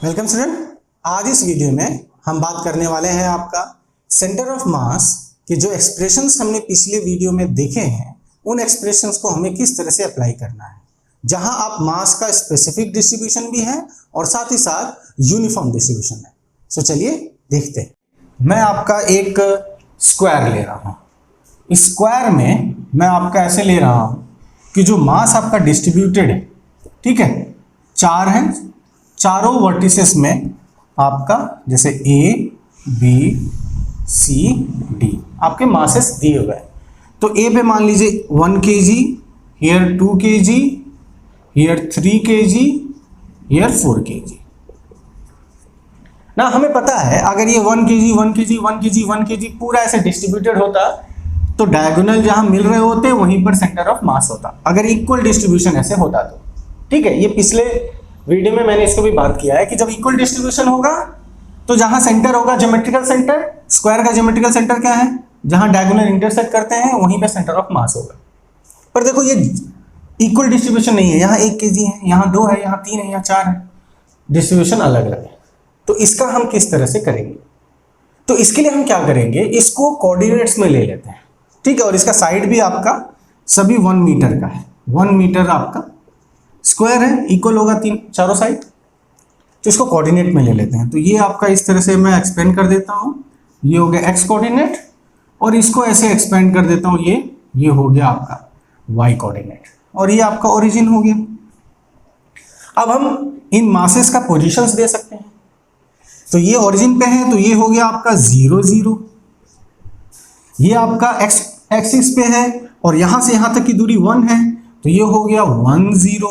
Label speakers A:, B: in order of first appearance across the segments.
A: Welcome student. आज इस video में हम बात करने वाले हैं आपका सेंटर ऑफ मास के जो एक्सप्रेशंस हमने पिछले वीडियो में देखे हैं उन एक्सप्रेशंस को हमें किस तरह से अप्लाई करना है, जहां आप मास का स्पेसिफिक डिस्ट्रीब्यूशन भी है और साथ ही साथ यूनिफॉर्म डिस्ट्रीब्यूशन है। सो चलिए देखते हैं। मैं आपका एक स्क्वायर ले रहा हूं। इस स्क्वायर में मैं आपका ऐसे ले रहा हूं कि जो मास आपका डिस्ट्रीब्यूटेड है, ठीक है, चार है, चारों वर्टिसेस में आपका जैसे ए बी सी डी आपके मासेस दिए हुए हैं। तो ए पे मान लीजिए 1 kg, here 2 kg, here 3 kg, here 4 kg। ना हमें पता है अगर ये 1 kg 1 kg 1 kg 1 kg पूरा ऐसे डिस्ट्रीब्यूटेड होता तो डायगोनल जहां मिल रहे होते वहीं पर सेंटर ऑफ मास होता, अगर इक्वल डिस्ट्रीब्यूशन ऐसे होता तो। ठीक है, ये पिछले वीडियो में मैंने इसको भी बात किया है कि जब इक्वल डिस्ट्रीब्यूशन होगा तो जहां सेंटर होगा ज्योमेट्रिकल सेंटर, स्क्वायर का ज्योमेट्रिकल सेंटर क्या है, जहां डायगोनल इंटरसेक्ट करते हैं वहीं पे सेंटर ऑफ मास होगा। पर देखो ये इक्वल डिस्ट्रीब्यूशन नहीं है, यहाँ 1 kg है, यहाँ 2 है, यहाँ 3 है, यहाँ 4 है, डिस्ट्रीब्यूशन अलग अलग है। तो इसका हम किस तरह से करेंगे? तो इसके लिए हम क्या करेंगे, इसको कोऑर्डिनेट्स में ले लेते हैं, ठीक है, और इसका साइड भी आपका सभी 1 मीटर का है। 1 मीटर आपका स्क्वायर है, इक्वल होगा चारों साइड, तो इसको कोऑर्डिनेट में ले लेते हैं। तो ये आपका इस तरह से मैं एक्सपेंड कर देता हूँ, ये हो गया एक्स कोऑर्डिनेट, और इसको ऐसे एक्सपेंड कर देता हूँ, ये हो गया आपका वाई कोऑर्डिनेट, और ये आपका ओरिजिन हो गया। अब हम इन मासेस का पोजीशंस दे सकते हैं। तो ये ओरिजिन पे है तो ये हो गया आपका 0 0, ये आपका एक्स एक्सिस पे है और यहां से यहां तक की दूरी 1 है तो ये हो गया 1 0,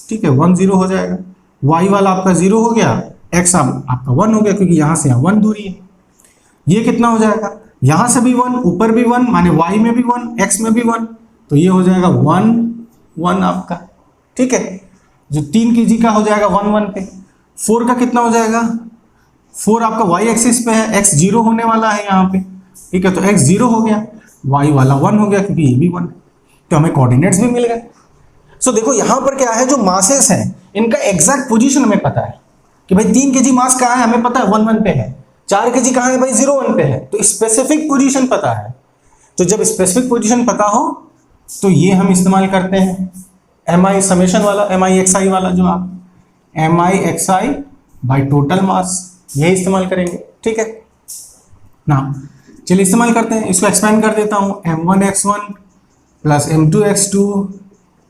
A: ठीक है, 1 0 हो जाएगा। y वाला आपका 0 हो गया, x आपका 1 हो गया क्योंकि यहां से यहां 1 दूरी है। ये कितना हो जाएगा, यहां से भी 1, ऊपर भी 1, माने y में भी 1, x में भी 1, तो ये हो जाएगा 1 1 आपका, ठीक है। जो 3 kg का हो जाएगा 1 1 पे। 4 का कितना हो जाएगा, 4 आपका y एक्सिस पे है, x 0 होने वाला है यहाँ पे, ठीक है, तो x 0 हो गया, y वाला 1 हो गया क्योंकि ये भी 1, तो हमें कोऑर्डिनेट्स भी मिल गए। सो देखो यहां पर क्या है, जो मासेस हैं इनका एग्जैक्ट पोजीशन हमें पता है कि भाई 3 kg मास कहाँ है, हमें पता है 1 1 पे है। 4 kg कहाँ है भाई, 0 1 पे है, तो स्पेसिफिक पोजीशन पता है। तो जब स्पेसिफिक पोजीशन पता हो तो ये हम इस्तेमाल करते हैं mi समेशन वाला, mi xi वाला, जो आप mi xi by total mass, यही इस्तेमाल करेंगे, ठीक है ना। चलिए इस्तेमाल करते हैं, इसको एक्सपेंड कर देता हूं, m1 x1 plus m2 x2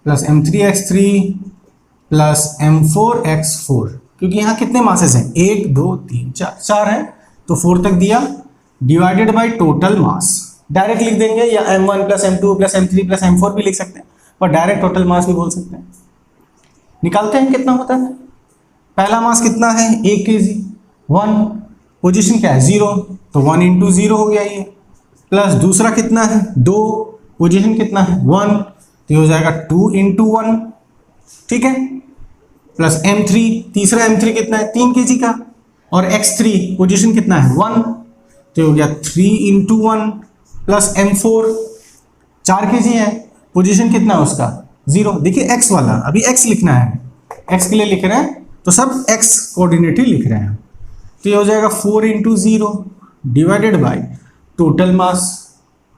A: plus m3 x3 plus m4 x4, क्योंकि यहाँ कितने मासेस हैं, 1 2 3 4 है, तो 4 तक दिया, divided by total mass. Direct लिख देंगे या m1 plus m2 plus m3 plus m4 भी लिख सकते हैं, और डायरेक्ट टोटल मास भी बोल सकते हैं। निकालते हैं कितना होता है। पहला मास कितना है, 1 kg, 1, पोजिशन क्या है 0, तो 1 × 0 हो गया ये, प्लस दूसरा कितना है 2, पोजीशन कितना है 1, तो ये हो जाएगा 2 × 1, ठीक है, प्लस m3, तीसरा m3 कितना है 3 kg का, और x3 पोजीशन कितना है 1, तो हो गया 3 × 1 प्लस m4 4 kg है, पोजीशन कितना है उसका 0। देखिए x वाला अभी x लिखना है, x के लिए लिख रहे हैं तो सब x कोऑर्डिनेट ही लिख रहे हैं, तो ये हो जाएगा 4 × 0 divided by total mass.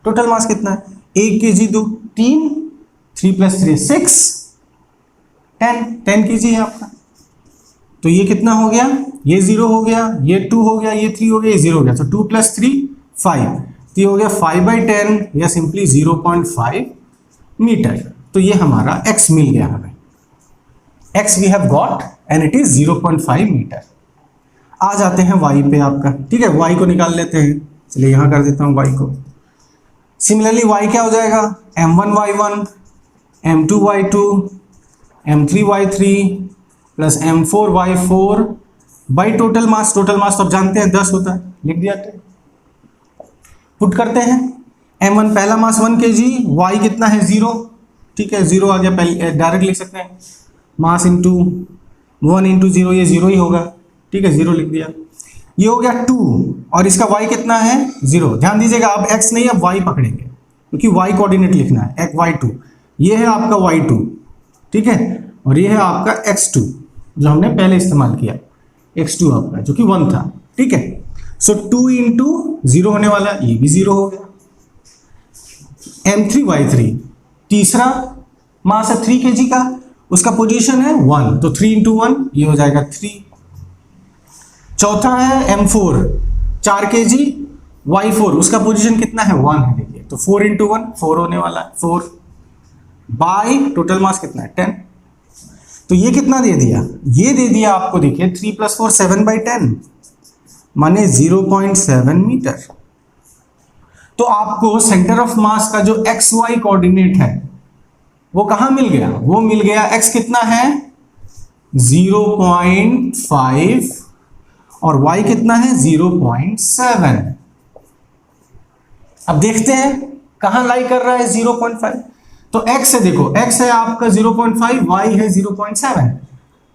A: Total mass कितना है, 1 kg 2 3, 3 + 3 6, 10 kg है आपका। तो ये कितना हो गया, ये 0 हो गया, ये 2 हो गया, ये 3 हो गया, ये 0 हो गया, तो 2 + 3 5, तो ये हो गया 5/10 या सिंपली 0.5 मीटर। तो ये हमारा x मिल गया हमें, x we have got and it is 0.5 metre. आ जाते हैं y पे आपका, ठीक है, y को निकाल लेते हैं। चलिए यहाँ कर देता हूँ y को। सिमिलरली y क्या हो जाएगा, m1 y1 m2 y2 m3 y3 plus m4 y4 by total mass. Total mass तो आप जानते हैं 10 होता है, लिख दिया, पुट करते हैं। m1 पहला मास 1 kg, y कितना है 0, ठीक है, 0 आ गया, पहले डायरेक्ट लिख सकते हैं, मास इंटू 1 × 0, ये 0 ही होगा, ठीक है, 0 लिख दिया। ये हो गया 2, और इसका y कितना है 0। ध्यान दीजिएगा अब x नहीं, अब y पकड़ेंगे क्योंकि y कोऑर्डिनेट लिखना है, y2, ये है आपका y2, ठीक है, और ये है आपका x2 जो हमने पहले इस्तेमाल किया। x2 आपका जो कि 1 था, ठीक है। सो 2 इंटू 0 होने वाला, ये भी 0 हो गया। m3y3 तीसरा मास है 3 kg का, उसका पोजीशन है 1, तो 3 इंटू 1 ये हो जाएगा 3। चौथा है m4 4 kg y4, उसका पोजीशन कितना है 1 है, देखिए तो 4 इंटू 1 4 होने वाला है 4 बाई टोटल मास कितना है 10। तो ये कितना दे दिया, ये दे दिया आपको, देखिए 3 + 4 7/10 माने 0.7 मीटर। तो आपको सेंटर ऑफ मास का जो एक्स वाई कोऑर्डिनेट है वो कहां मिल गया, वो मिल गया x कितना है 0.5 और y कितना है 0.7। अब देखते हैं कहां लाई कर रहा है 0.5। तो x है, देखो x है आपका 0.5, y है 0.7,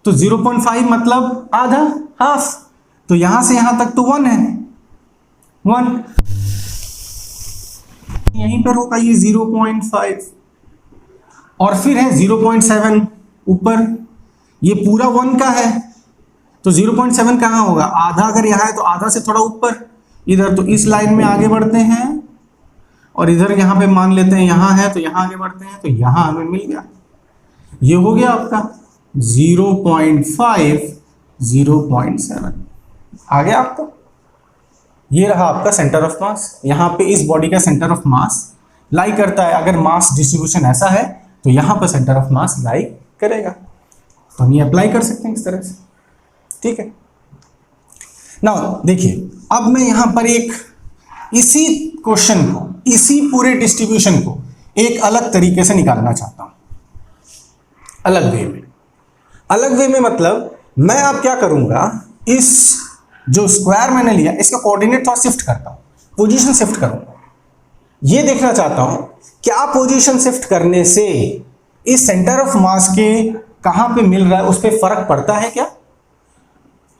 A: तो 0.5 मतलब आधा, हाफ, तो यहां से यहां तक तो 1 है, 1 यहीं पर होगा ये 0.5 और फिर है 0.7 ऊपर, ये पूरा 1 का है, तो 0.7 कहां होगा, आधा अगर यहां है तो आधा से थोड़ा ऊपर इधर, तो इस लाइन में आगे बढ़ते हैं और इधर यहां पे मान लेते हैं यहां है तो यहां आगे बढ़ते हैं, तो यहां हमें मिल गया, ये हो गया आपका 0.5 0.7 आ गया आपको। ये रहा आपका सेंटर ऑफ मास। यहां पे इस बॉडी का सेंटर ऑफ मास लाई करता है, अगर मास डिस्ट्रीब्यूशन ऐसा है तो यहां पर सेंटर ऑफ मास लाई करेगा, तो हम ये अप्लाई कर सकते हैं इस तरह से, ठीक है। नाउ देखिए, अब मैं यहां पर एक इसी क्वेश्चन को, इसी पूरे डिस्ट्रीब्यूशन को एक अलग तरीके से निकालना चाहता हूं, अलग वे में। अलग वे में मतलब मैं अब क्या करूंगा, इस जो स्क्वायर मैंने लिया इसका कोऑर्डिनेट थोड़ा शिफ्ट करता हूं, पोजीशन शिफ्ट करूंगा। ये देखना चाहता हूं क्या पोजीशन शिफ्ट करने से इस सेंटर ऑफ मास के कहां पे मिल रहा है उस पर फर्क पड़ता है क्या।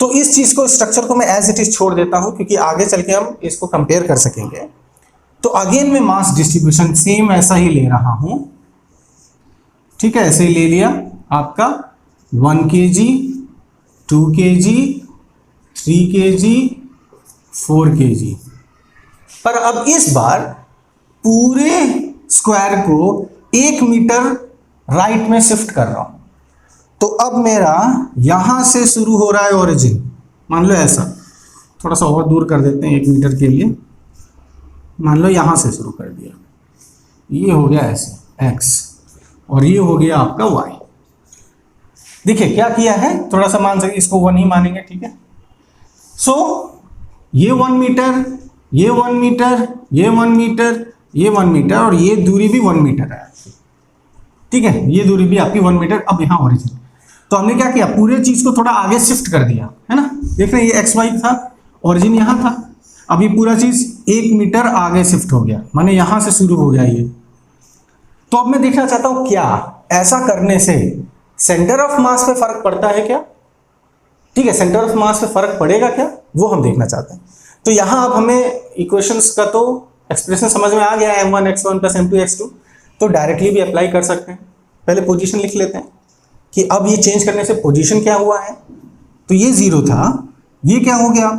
A: तो इस चीज को, स्ट्रक्चर को मैं एज इट इज छोड़ देता हूं क्योंकि आगे चल के हम इसको कंपेयर कर सकेंगे। तो अगेन मैं मास डिस्ट्रीब्यूशन सेम ऐसा ही ले रहा हूं, ठीक है, ऐसे ही ले लिया आपका 1 kg 2 kg 3 kg 4 kg। पर अब इस बार पूरे स्क्वायर को 1 मीटर राइट में शिफ्ट कर रहा हूं। तो अब मेरा यहां से शुरू हो रहा है ओरिजिन, मान लो ऐसा, थोड़ा सा और दूर कर देते हैं 1 मीटर के लिए, मान लो यहां से शुरू कर दिया, ये हो गया ऐसे x और ये हो गया आपका y। देखिए क्या किया है, थोड़ा सा मान सके इसको 1 ही मानेंगे, ठीक है। सो ये 1 मीटर, ये 1 मीटर, ये 1 मीटर, ये 1 मीटर और ये दूरी भी 1 मीटर है, ठीक है, ये दूरी भी आपकी 1 मीटर। अब यहाँ ओरिजिन, तो हमने क्या किया, पूरे चीज को थोड़ा आगे शिफ्ट कर दिया, है ना। देख रहे हैं ये एक्स वाई था, ओरिजिन यहाँ था, अब ये पूरा चीज 1 मीटर आगे शिफ्ट हो गया, माने यहां से शुरू हो गया ये। तो अब मैं देखना चाहता हूं क्या ऐसा करने से सेंटर ऑफ मास पे फर्क पड़ता है क्या, ठीक है, सेंटर ऑफ मास पे फर्क पड़ेगा क्या, वो हम देखना चाहते हैं। तो यहां अब हमें इक्वेशंस का तो एक्सप्रेशन समझ में आ गया है, m1 x1 + m2 x2, तो डायरेक्टली भी अप्लाई कर सकते हैं। पहले पोजीशन लिख लेते हैं कि अब ये चेंज करने से पोजीशन क्या हुआ है। तो ये 0 था, ये क्या हो गया,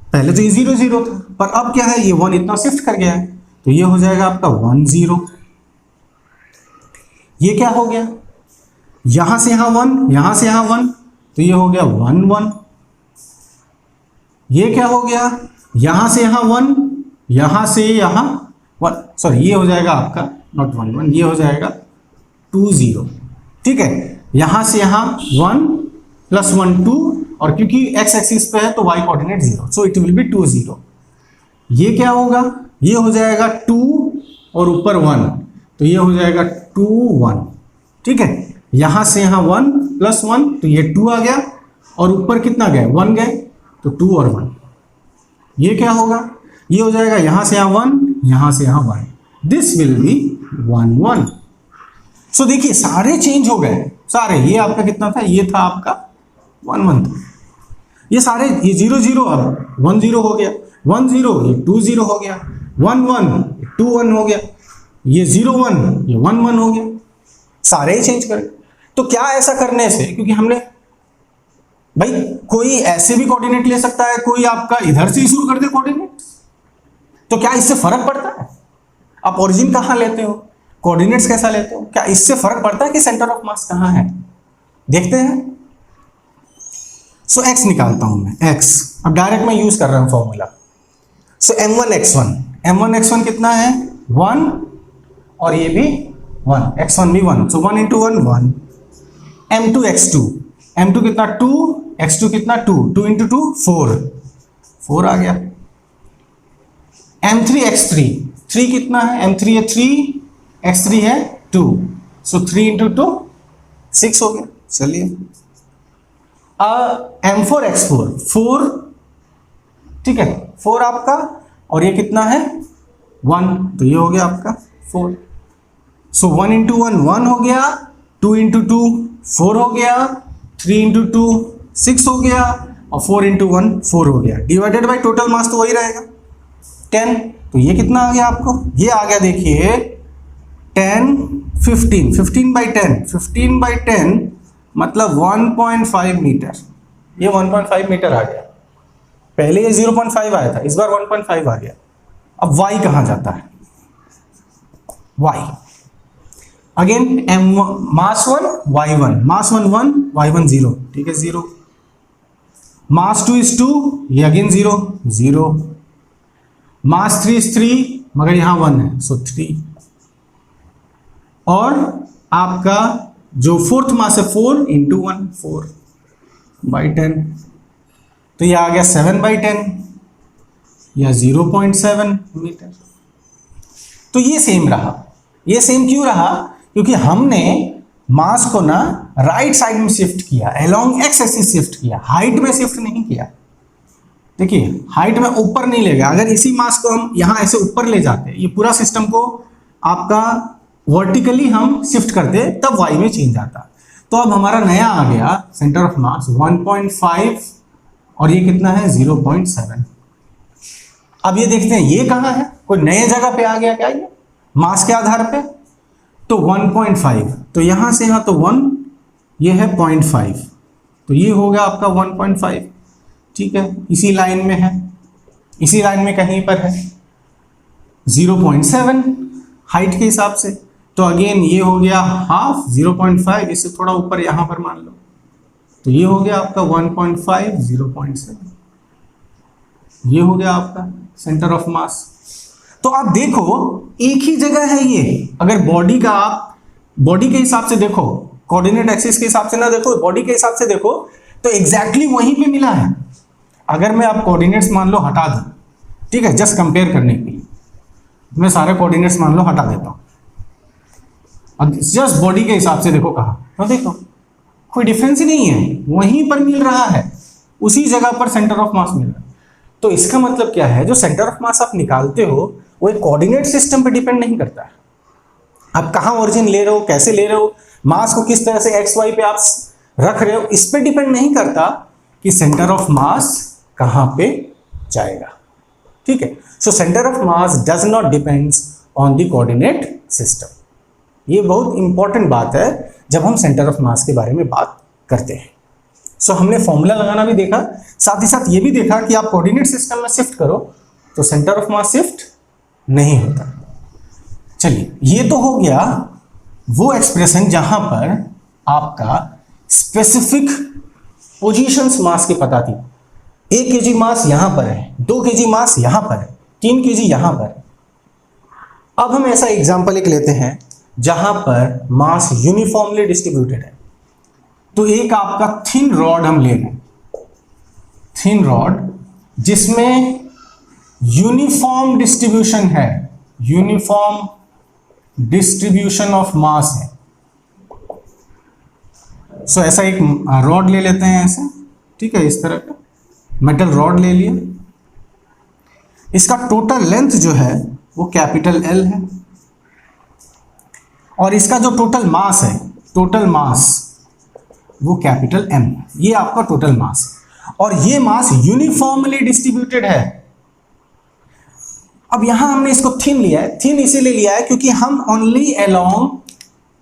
A: पहले तो ये 0 0 था, पर अब क्या है, ये 1 इतना शिफ्ट कर गया है, तो ये हो जाएगा आपका 1 0। ये क्या हो गया, यहां से यहां 1, यहां से यहां 1, तो ये हो गया 1 1। ये क्या हो गया, यहां से यहां 1, यहां से यहां 1, सॉरी ये हो जाएगा आपका नॉट 1 1, ये हो जाएगा 2 0, ठीक है। यहां से यहां 1 + 1 2, और क्योंकि x एक्सिस पे है तो y coordinate 0, so it will be 2 0। ये क्या होगा, ये हो जाएगा 2 और ऊपर 1, तो ये हो जाएगा 2 1, ठीक है। यहां से यहां 1 + 1, तो ये 2 आ गया और ऊपर कितना गए 1 गए, तो 2 और 1। ये क्या होगा, ये हो जाएगा यहां से यहां 1, यहां से यहां 1, दिस विल बी 1 1। सो देखिए सारे चेंज हो गए, सारे, ये आपका कितना था, ये था आपका 1 1 था, ये सारे, ये 0 0 अब 1 0 हो गया, 1 0 ये 2 0 हो गया, 1 1 2 1 हो गया, ये 0 1 ये 1 1 हो गया, सारे ही चेंज कर। तो क्या ऐसा करने से, क्योंकि हमने भाई कोई ऐसे भी कोऑर्डिनेट ले सकता है, कोई आपका इधर से ही शुरू कर दे कोऑर्डिनेट, तो क्या इससे फर्क पड़ता है? आप ओरिजिन कहां लेते हो, कोऑर्डिनेट्स कैसा लेते हो, क्या इससे फर्क पड़ता है कि सेंटर ऑफ मास कहां है? देखते हैं। सो x निकालता हूं मैं, x अब डायरेक्ट मैं यूज कर रहा हूं फॉर्मूला। सो m1 कितना है 1 और ये भी 1, x1 भी 1, सो 1 into 1 1। m2 कितना 2, x2 कितना 2, 2 into 2 4 आ गया। m3 3 कितना है, m3 है 3, x3 है 2, सो 3 into 2 6 हो गया। चलिए m4 x4 4, ठीक है 4 आपका, और ये कितना है 1, तो ये हो गया आपका 4। सो 1 into 1 1 हो गया, 2 into 2 4 हो गया, 3 into 2 6 हो गया, और 4 into 1 4 हो गया। डिवाइडेड बाय टोटल मास तो वही रहेगा 10, तो ये कितना आ गया आपको, ये आ गया देखिए 10 15 by 10 मतलब 1.5 मीटर, ये 1.5 मीटर आ गया। पहले ये 0.5 आया था, इस बार 1.5 आ गया। अब y कहां जाता है, y अगेन मास 1 y1, मास 1 1 y1 0, ठीक है 0। मास 2 is 2, ये अगेन 0। मास 3 is 3, मगर यहां 1 है, सो 3। और आपका जो फोर्थ मास है 4 into 1 4 by 10, तो ये आ गया 7 by 10 या 0.7 मीटर। तो ये सेम रहा। ये सेम क्यों रहा, क्योंकि हमने मास को ना राइट साइड में शिफ्ट किया, अलोंग एक्स एक्सिस शिफ्ट किया, हाइट में शिफ्ट नहीं किया। देखिए हाइट में ऊपर नहीं ले गया। अगर इसी मास को हम यहां ऐसे ऊपर ले जाते, ये पूरा सिस्टम को आपका वर्टिकली हम शिफ्ट करते, तब y में चेंज आता। तो अब हमारा नया आ गया सेंटर ऑफ मास 1.5 और ये कितना है 0.7। अब ये देखते हैं ये कहां है, कोई नए जगह पे आ गया क्या ये मास के आधार पे, तो 1.5, तो यहां से यहां तो 1, ये है 0.5, तो ये हो गया आपका 1.5, ठीक है। इसी लाइन में है, इसी लाइन में कहीं पर है 0.7 हाइट के हिसाब से, तो अगेन ये हो गया हाफ 0.5, इससे थोड़ा ऊपर यहां पर मान लो, तो ये हो गया आपका 1.5 0.7, ये हो गया आपका सेंटर ऑफ मास। तो आप देखो एक ही जगह है ये। अगर बॉडी का आप बॉडी के हिसाब से देखो, कोऑर्डिनेट एक्सिस के हिसाब से ना देखो, बॉडी के हिसाब से देखो, तो एग्जैक्टली वहीं पे मिला है। अगर मैं आप कोऑर्डिनेट्स मान लो हटा दूं, ठीक है, जस्ट कंपेयर करने के लिए मैं सारे कोऑर्डिनेट्स मान लो हटा देता हूं, अब जस्ट बॉडी के हिसाब से देखो कहा, तो देखो कोई डिफरेंस ही नहीं है, वहीं पर मिल रहा है, उसी जगह पर सेंटर ऑफ मास मिल रहा है। तो इसका मतलब क्या है, जो सेंटर ऑफ मास आप निकालते हो वो एक कोऑर्डिनेट सिस्टम पे डिपेंड नहीं करता है। आप कहाँ ओरिजिन ले रहे हो, कैसे ले रहे हो, मास को किस तरह से एक्स वाई पे आप रख रहे हो, इस पे डिपेंड नहीं करता कि सेंटर ऑफ मास कहाँ पे जाएगा, ठीक है। So centre of mass does not depends on the coordinate system. ये बहुत इंपॉर्टेंट बात है जब हम सेंटर ऑफ मास के बारे में बात करते हैं। सो हमने फॉर्मूला लगाना भी देखा, साथ ही साथ ये भी देखा कि आप कोऑर्डिनेट सिस्टम में शिफ्ट करो तो सेंटर ऑफ मास शिफ्ट नहीं होता। चलिए ये तो हो गया वो एक्सप्रेशन जहां पर आपका स्पेसिफिक पोजीशंस मास की पता थी। 1 kg मास यहां पर है, 2 kg मास यहां पर है, 3 kg यहां पर है। अब हम ऐसा एग्जांपल एक लेते हैं जहां पर मास यूनिफॉर्मली डिस्ट्रीब्यूटेड है। तो एक आपका थिन रॉड हम ले लें, थिन रॉड जिसमें यूनिफॉर्म डिस्ट्रीब्यूशन है, यूनिफॉर्म डिस्ट्रीब्यूशन ऑफ मास है। सो ऐसा एक रॉड ले लेते हैं ऐसे, ठीक है, इस तरह का मेटल रॉड ले लिया। इसका टोटल लेंथ जो है वो कैपिटल L है और इसका जो टोटल मास है, टोटल मास वो कैपिटल M। ये आपका टोटल मास है और ये मास यूनिफॉर्मली डिस्ट्रीब्यूटेड है। अब यहां हमने इसको थिन लिया है, थिन इसीलिए लिया है क्योंकि हम ओनली अलोंग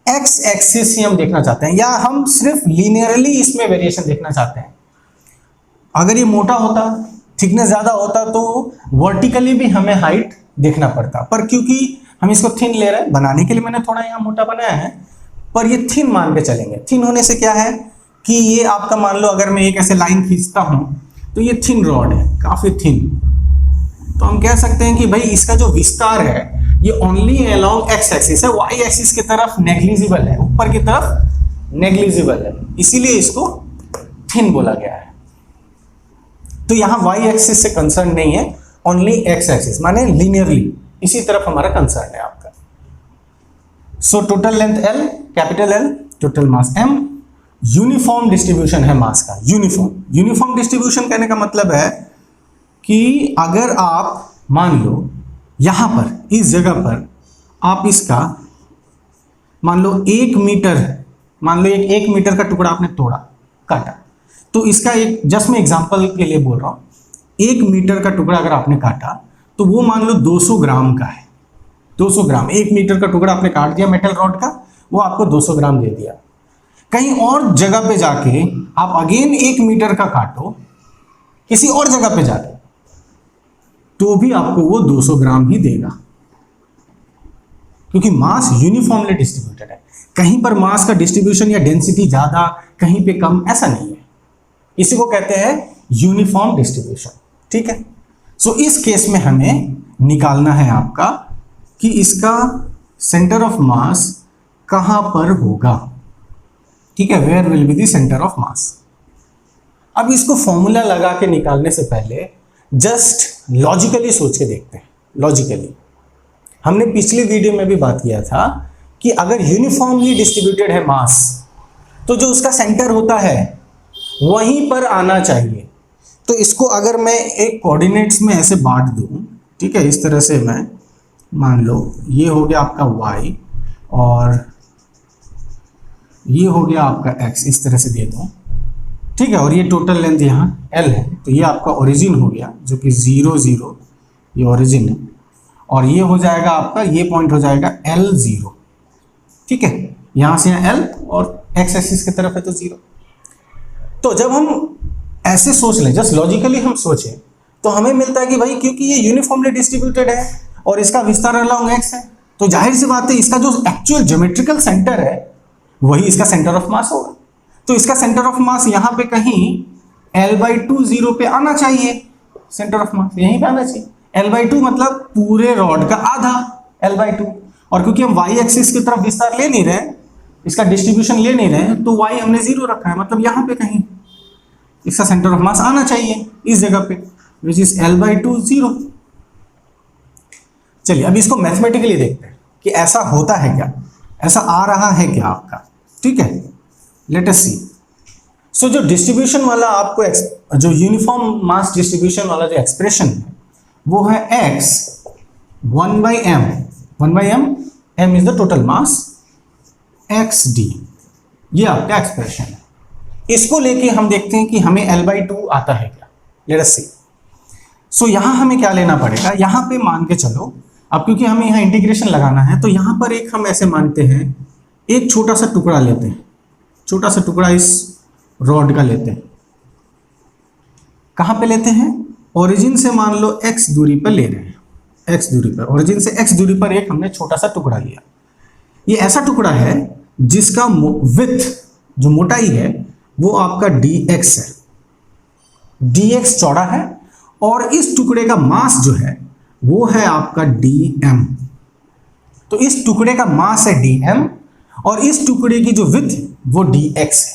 A: एक्स एक्सिस ही हम देखना चाहते हैं, या हम सिर्फ लीनियरली इसमें वेरिएशन देखना चाहते हैं। अगर ये मोटा होता, थिकनेस ज़्यादा होता, तो वर्टिकली भी हमें हाइट देखना पड़ता, पर क्योंकि हम इसको थिन ले रहे हैं, बनाने के लिए मैंने थोड़ा यहाँ मोटा बनाया है, पर ये थिन मान के चलेंगे। थिन होने से क्या है कि ये आपका मान लो अगर मैं एक ऐसे लाइन खींचता हूँ तो ये थिन रॉड है, काफ़ी थिन। तो हम कह सकते हैं कि भाई इसका जो विस्तार है ये ओनली अलोंग एक्स एक्सिस है, वाई एक्सिस की तरफ नेग्लिजिबल है, ऊपर की तरफ नेग्लिजिबल है, इसीलिए इसको थिन बोला गया है। तो यहाँ वाई एक्सिस से कंसर्न नहीं है, ओनली एक्स एक्सिस माने लीनियरली इसी तरफ हमारा कंसर्न है आपका। So total length L, capital L, total mass M, uniform distribution है मास का। यूनिफॉर्म डिस्ट्रीब्यूशन कहने का मतलब है कि अगर आप मान लो यहां पर इस जगह पर आप इसका मान लो 1 मीटर, मान लो एक मीटर का टुकड़ा आपने तोड़ा, काटा, तो इसका एक जस्ट मैं एग्जांपल के लिए बोल रहा हूं, 1 मीटर का टुकड़ा अगर आपने काटा तो वो मान लो 200 ग्राम का है। 200 ग्राम, 1 मीटर का टुकड़ा आपने काट दिया मेटल रॉड का, वो आपको 200 ग्राम दे दिया। कहीं और जगह पे जाके आप अगेन 1 मीटर का काटो किसी और जगह पे जाके, तो भी आपको वो 200 ग्राम ही देगा, क्योंकि मास यूनिफॉर्मली डिस्ट्रीब्यूटेड है। कहीं पर मास का डिस्ट्रीब्यूशन या डेंसिटी ज्यादा, कहीं पे कम, ऐसा नहीं है। इसी को कहते हैं यूनिफॉर्म डिस्ट्रीब्यूशन। ठीक है, सो इस केस में हमें निकालना है आपका कि इसका सेंटर ऑफ मास कहां पर होगा। ठीक है, where will be the centre of mass. अब इसको फॉर्मूला लगा के निकालने से पहले जस्ट लॉजिकली सोच के देखते हैं। लॉजिकली हमने पिछली वीडियो में भी बात किया था कि अगर यूनिफॉर्मली डिस्ट्रीब्यूटेड है मास, तो जो उसका सेंटर होता है वहीं पर आना चाहिए। तो इसको अगर मैं एक कोऑर्डिनेट्स में ऐसे बांट दूं, ठीक है, इस तरह से मैं मान लो ये हो गया आपका y और ये हो गया आपका x, इस तरह से दे दूं, ठीक है, और ये टोटल लेंथ यहाँ L है, तो ये आपका ओरिजिन हो गया जो कि 0 0, ये ओरिजिन है, और ये हो जाएगा आपका, ये पॉइंट हो जाएगा L0। ठीक है, यहाँ से यहाँ L और x एक्सिस की तरफ है तो 0। तो जब हम ऐसे सोच लें, जस्ट लॉजिकली हम सोचें, तो हमें मिलता है कि भाई क्योंकि ये यूनिफॉर्मली डिस्ट्रीब्यूटेड है और इसका विस्तार अलोंग x है, तो जाहिर सी बात है इसका जो एक्चुअल ज्योमेट्रिकल सेंटर है वही इसका सेंटर ऑफ मास होगा। तो इसका सेंटर ऑफ मास यहाँ पे कहीं L/2 0 पे आना चाहिए, सेंटर ऑफ मास यहीं पे आना चाहिए। L/2 मतलब पूरे रॉड का आधा L/2, और क्योंकि हम y एक्सिस की तरफ विस्तार ले नहीं रहे, इसका डिस्ट्रीब्यूशन ले नहीं रहे, तो y हमने 0 रखा है, मतलब यहाँ पे कहीं इसका सेंटर ऑफ मास आना चाहिए इस जगह पे, विच इज L/2 0। चलिए अब इसको मैथमेटिकली देखते हैं कि ऐसा होता है क्या, ऐसा आ रहा है क्या आपका। ठीक है, लेट अस सी। सो जो डिस्ट्रीब्यूशन वाला आपको जो यूनिफॉर्म मास डिस्ट्रीब्यूशन वाला जो एक्सप्रेशन है वो है x 1/m, 1/m, m is the total mass, xd, ये आपका एक्सप्रेशन है। इसको लेके हम देखते हैं कि हमें L/2 आता है क्या। लेट अस सी। सो यहां हमें क्या लेना पड़ेगा, यहां पे मान के चलो, अब क्योंकि हमें यहाँ इंटीग्रेशन लगाना है तो यहां पर एक हम ऐसे मानते हैं, एक छोटा सा टुकड़ा लेते हैं, छोटा सा टुकड़ा इस रॉड का लेते हैं। कहां पे लेते हैं, ओरिजिन से मान लो x दूरी पर ले रहे हैं, x दूरी पर, ओरिजिन से x दूरी पर एक हमने छोटा सा टुकड़ा लिया। ये ऐसा टुकड़ा है जिसका विड्थ, जो मोटाई है वो आपका dx है, dx चौड़ा है, और इस टुकड़े का मास जो है वो है आपका dm। तो इस टुकड़े का मास है dm और इस टुकड़े की जो विड्थ वो dx है।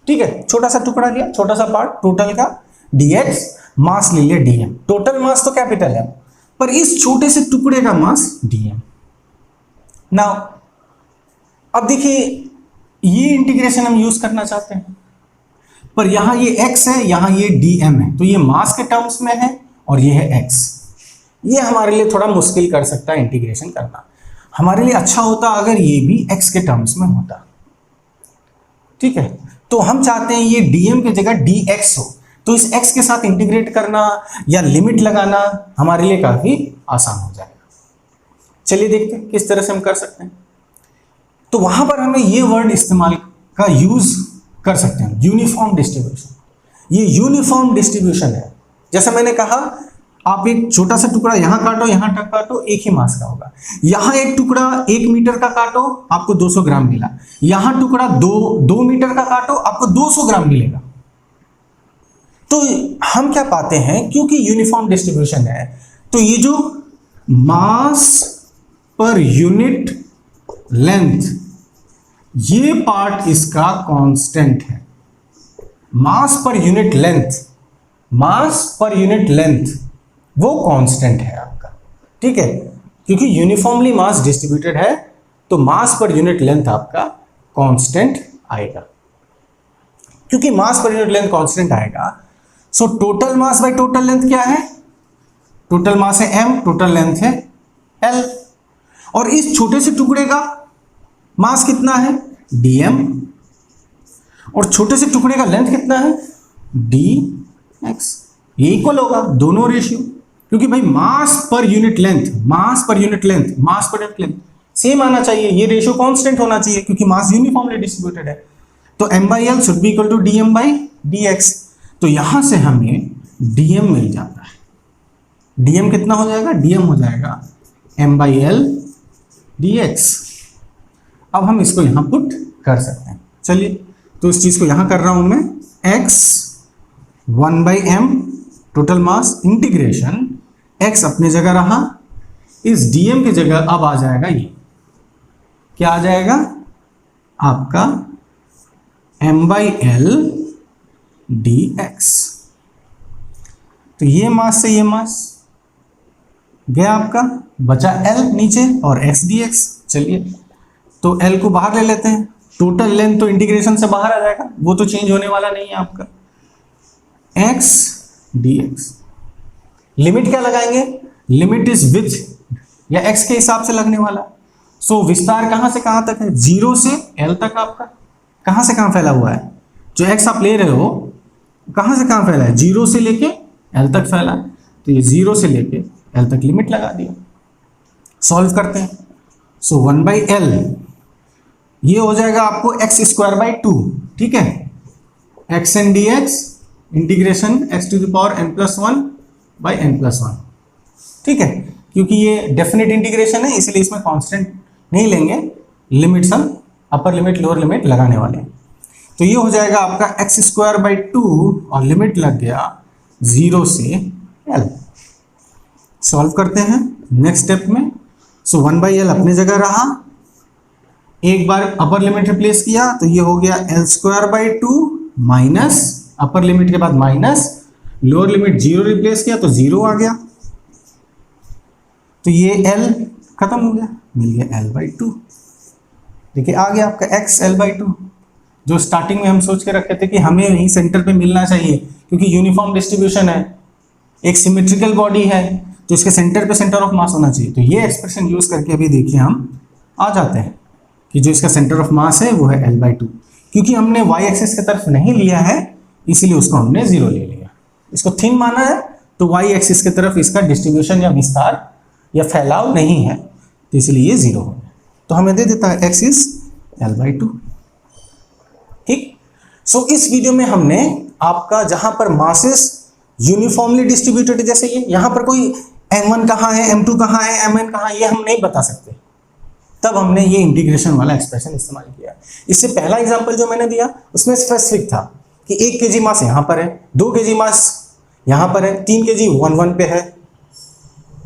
A: ठीक है, छोटा सा टुकड़ा लिया, छोटा सा पार्ट टोटल का, dx, मास ले लिया dm, टोटल मास तो कैपिटल है, पर इस छोटे से टुकड़े का मास dm। नाउ अब देखिए ये इंटीग्रेशन हम यूज करना चाहते हैं, पर यहां ये x है, यहां ये dm है, तो ये मास के टर्म्स में है और ये है x। ये हमारे लिए थोड़ा मुश्किल कर सकता है इंटीग्रेशन करना। हमारे लिए अच्छा होता अगर ये भी x के टर्म्स में होता। ठीक है, तो हम चाहते हैं ये dm की जगह dx हो, तो इस x के साथ इंटीग्रेट करना या लिमिट लगाना हमारे लिए काफी आसान हो जाएगा। चलिए देखते हैं किस तरह से हम कर सकते हैं। तो वहां पर हमें ये वर्ड इस्तेमाल का यूज कर सकते हैं, यूनिफॉर्म डिस्ट्रीब्यूशन। ये यूनिफॉर्म डिस्ट्रीब्यूशन है। जैसे मैंने कहा, आप एक छोटा सा टुकड़ा यहाँ काटो, यहाँ तक काटो, एक ही मास का होगा। यहाँ एक टुकड़ा 1 मीटर का काटो, आपको 200 ग्राम मिला। यहाँ टुकड़ा 2 मीटर का काटो, आपको 200 ग्राम मिलेगा। तो हम क्या पाते हैं, क्योंकि यूनिफॉर्म डिस्ट्रीब्यूशन है, तो ये जो मास पर यूनिट लेंथ, ये पार्ट इसका कांस्टेंट है। मास पर यूनिट लेंथ, मास पर यूनिट लेंथ वो कांस्टेंट है आपका, ठीक है। क्योंकि यूनिफॉर्मली मास डिस्ट्रीब्यूटेड है, तो मास पर यूनिट लेंथ आपका कांस्टेंट आएगा। क्योंकि मास पर यूनिट लेंथ कांस्टेंट आएगा, so total mass by total length क्या है? टोटल मास है m, टोटल लेंथ है l। और इस छोटे से टुकड़े का मास कितना है? dm। और छोटे से टुकड़े का लेंथ कितना है? dx। ये इक्वल होगा, दोनों रेशियो, क्योंकि भाई मास पर यूनिट लेंथ, मास पर यूनिट लेंथ, मास पर यूनिट लेंथ सेम आना चाहिए। ये रेशियो कांस्टेंट होना चाहिए, क्योंकि मास यूनिफॉर्मली डिस्ट्रीब्यूटेड है। तो m/l should be equal to dm/dx। तो यहां से हमें dm मिल जाता है। dm कितना हो जाएगा? dm हो जाएगा m/l dx। अब हम इसको यहां पुट कर सकते हैं। चलिए, तो इस चीज को यहां कर रहा हूं मैं, x 1/m total mass integration x अपने जगह रहा, इस dm की जगह अब आ जाएगा ये क्या आ जाएगा आपका m/l dx। तो ये मास से ये मास गया आपका, बचा l नीचे और x dx। चलिए, तो l को बाहर ले लेते हैं, टोटल लेंथ तो इंटीग्रेशन से बाहर आ जाएगा, वो तो चेंज होने वाला नहीं है आपका। x dx, लिमिट क्या लगाएंगे? लिमिट इज विथ या x के हिसाब से लगने वाला। सो विस्तार कहां से कहां तक है? 0 से l तक आपका कहां से कहां फैला हुआ है? जो x आप ले रहे हो कहां से कहां फैला है? 0 से लेके l तक फैला है। तो ये 0 से लेके l तक लिमिट लगा दिया। सॉल्व करते हैं। सो 1/l ये हो जाएगा आपको x²/2, ठीक है। x n dx integration x⁴n+1/n+1, ठीक है। क्योंकि ये डेफिनेट इंटीग्रेशन है, इसलिए इसमें कांस्टेंट नहीं लेंगे, लिमिट्स हम अपर लिमिट लोअर लिमिट लगाने वाले हैं। तो ये हो जाएगा आपका x²/2 और लिमिट लग गया 0 से l। सॉल्व करते हैं नेक्स्ट स्टेप में। सो 1/l अपनी जगह रहा, एक बार अपर लिमिट रिप्लेस किया तो ये हो गया l²/2 माइनस अपर लिमिट के बाद माइनस लोअर लिमिट 0 रिप्लेस किया तो 0 आ गया। तो ये l खत्म हो गया, मिल गया l/2। देखिए आ गया आपका x l/2, जो स्टार्टिंग में हम सोच के रखे थे कि हमें यहीं सेंटर पे मिलना चाहिए, क्योंकि यूनिफॉर्म डिस्ट्रीब्यूशन है, एक सिमेट्रिकल बॉडी है, तो इसके सेंटर पे सेंटर ऑफ मास होना चाहिए। तो ये एक्सप्रेशन यूज करके अभी देखिए हम आ जाते हैं कि जो इसका सेंटर ऑफ मास है वो है l/2। क्योंकि हमने y एक्सिस की तरफ नहीं लिया है, इसीलिए उसको हमने 0 ले लिया। इसको थिन माना है, तो y एक्सिस की तरफ इसका डिस्ट्रीब्यूशन या विस्तार या फैलाव नहीं है, तो इसलिए ये 0 हो गया। तो हमें दे देता है x इज l/2, ठीक। सो इस वीडियो में हमने आपका जहां पर मासेस यूनिफॉर्मली डिस्ट्रीब्यूटेड, जैसे ये यहां पर कोई m1 कहाँ है, m2 कहाँ है, mn कहाँ है, ये हम नहीं बता सकते, तब हमने ये इंटीग्रेशन वाला एक्सप्रेशन इस्तेमाल किया। इससे पहला एग्जांपल जो मैंने दिया उसमें स्पेसिफिक था कि 1 kg मास यहाँ पर है, 2 kg मास यहाँ पर है, 3 kg 1 पे है,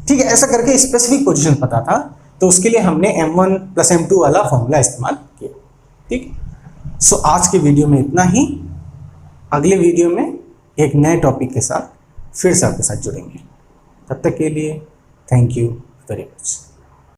A: ठीक है। ऐसा करके स्पेसिफिक पोजीशन पता था, तो उसके लिए हमने m1 + m2 वाला फॉर्मूला इस्तेमाल किया, ठीक। सो आज के वीडियो में इतना ही। अगले वीडियो में एक नए टॉपिक के साथ फिर से आपके साथ जुड़ेंगे। तब तक के लिए थैंक यू वेरी मच।